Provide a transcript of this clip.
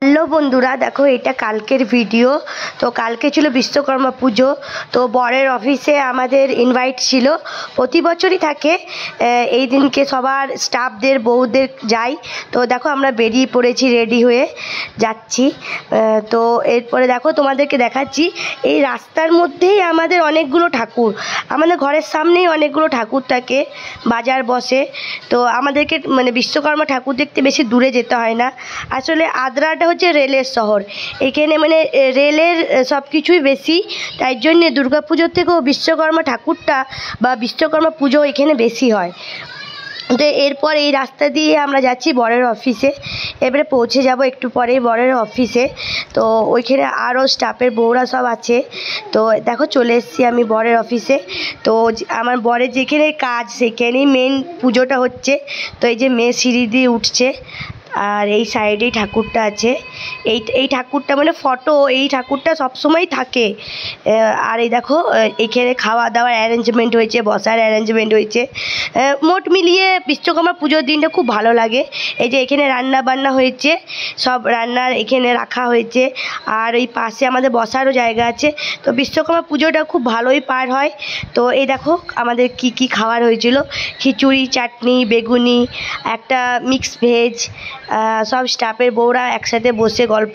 Hello বন্ধুরা, দেখো এটা কালকের ভিডিও। তো কালকে ছিল বিশ্বকর্মা পুজো। তো বরের অফিসে আমাদের ইনভাইট ছিল, প্রতি বছরই থাকে এই দিনকে সবার স্টাফদের বউদের যাই। তো দেখো আমরা বেরিয়ে পড়েছি, রেডি হয়ে যাচ্ছি। তো এরপরে দেখো তোমাদেরকে দেখাচ্ছি, এই রাস্তার মধ্যেই আমাদের অনেকগুলো ঠাকুর, আমাদের ঘরের সামনেই অনেকগুলো ঠাকুর থাকে, বাজার বসে। তো আমাদেরকে মানে বিশ্বকর্মা ঠাকুর দেখতে বেশি দূরে যেতে হয় না। আসলে আদ্রাটা হচ্ছে রেলের শহর, এখানে মানে রেলের সব কিছুই বেশি, তাই জন্যে দুর্গাপুজোর থেকেও বিশ্বকর্মা ঠাকুরটা বা বিশ্বকর্মা পুজো এখানে বেশি হয়। তো এরপর এই রাস্তা দিয়ে আমরা যাচ্ছি বরের অফিসে, এবারে পৌঁছে যাব একটু পরেই বরের অফিসে। তো ওইখানে আরও স্টাফের বউরা সব আছে। তো দেখো চলে এসেছি আমি বরের অফিসে। তো আমার বরের যেখানে কাজ সেখানেই মেন পুজোটা হচ্ছে। তো এই যে মেয়ে সিঁড়ি দিয়ে উঠছে, আর এই সাইডেই ঠাকুরটা আছে। এই ঠাকুরটা মানে ফটো, এই ঠাকুরটা সবসময় থাকে। আর এই দেখো এখানে খাওয়া দাওয়ার অ্যারেঞ্জমেন্ট হয়েছে, বসার অ্যারেঞ্জমেন্ট হয়েছে। মোট মিলিয়ে বিশ্বকর্মা পুজোর দিনটা খুব ভালো লাগে। এই যে এখানে রান্না বান্না হয়েছে, সব রান্নার এখানে রাখা হয়েছে, আর এই পাশে আমাদের বসারও জায়গা আছে। তো বিশ্বকর্মা পুজোটা খুব ভালোই পার হয়। তো এই দেখো আমাদের কি কি খাবার হয়েছিল, খিচুড়ি, চাটনি, বেগুনি, একটা মিক্স ভেজ। সব স্টাফের বউরা একসাথে বসে গল্প